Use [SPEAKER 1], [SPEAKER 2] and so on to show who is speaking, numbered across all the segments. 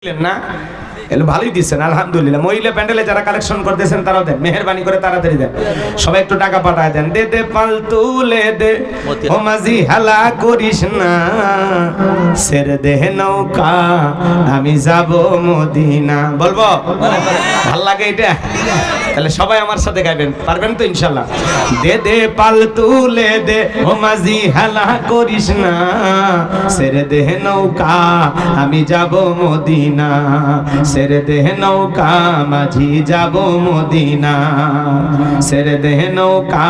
[SPEAKER 1] না এলো ভালোই দিচ্ছেন আলহামদুলিল্লাহ। মহিলা প্যান্ডেলে যারা কালেকশন করতেছেন তারাও দেন, মেহেরবানি করে তাড়াতাড়ি দেন, সবাই একটু টাকা পাঠায় দেন। দে দে পাল তুলে দে ও মাঝি হালা করিস না, ছেড়ে দে নৌকা আমি যাব মদিনা। বলবো ভাল লাগে এটা? তাহলে সবাই আমার সাথে গাইবেন, পারবেন তো ইনশাল্লাহ? দে দে পাল তুলে দে ও মাঝি হালা করিস না, ছেড়ে দে নৌকা আমি যাব মদিনা, ছেড়ে দে নৌকা মাঝি যাব মদিনা, ছেড়ে দে নৌকা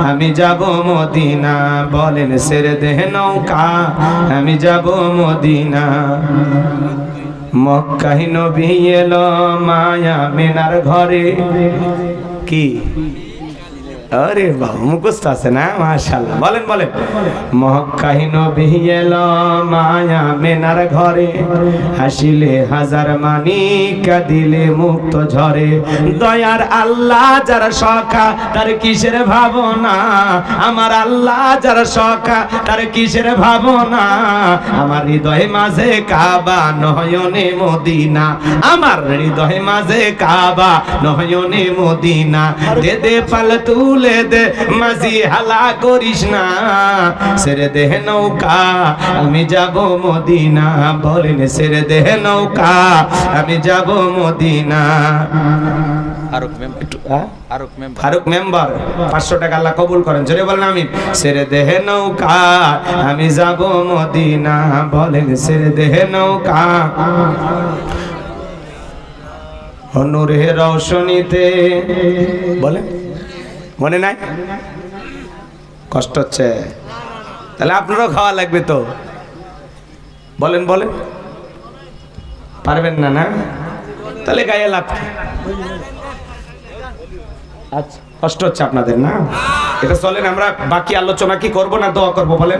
[SPEAKER 1] আমি যাব মদিনা। বলেন ছেড়ে দে নৌকা আমি যাব মদিনা। মক্কায় নবী এলো মায়া মিনার ঘরে, কি আরে বাবা মুখস্থ আছে না মাশাআল্লাহ। বলেন বলেন মক্কায় নবী এলো মায়া মিনার ঘরে, হাসিলে হাজার মানি কাঁদিলে মুক্ত ঝরে। দয়ার আল্লাহ যারা সখা তার কিসের ভাবনা, আমার আল্লাহ যারা সখা তার কিসের ভাবনা। আমার হৃদয় মাঝে কাবা নয়নে মদিনা, আমার হৃদয় মাঝে কাবা নয়নে মদিনা। দে দে পাল তুলে দে মাঝি হালা করিস না, ছেড়ে দে নৌকা আমি যাব মদিনা। বলেন ছেড়ে দে নৌকা আমি যাব মদিনা। ফারুক মেম্বার 500 টাকা আল্লাহ কবুল করেন, জোরে বলেন আমিন। ছেড়ে দে নৌকা আমি যাব মদিনা। বলেন ছেড়ে দে নৌকা। নূরে রওশনীতে বলেন মনে নাই? কষ্ট হচ্ছে তাহলে আপনারও খাওয়া লাগবে তো। বলেন বলেন পারবেন না? না তাহলে গায়ে লাভ। আচ্ছা কষ্ট হচ্ছে আপনাদের না? এটা চলেন আমরা বাকি আলোচনা কি করব না দোয়া করব বলেন।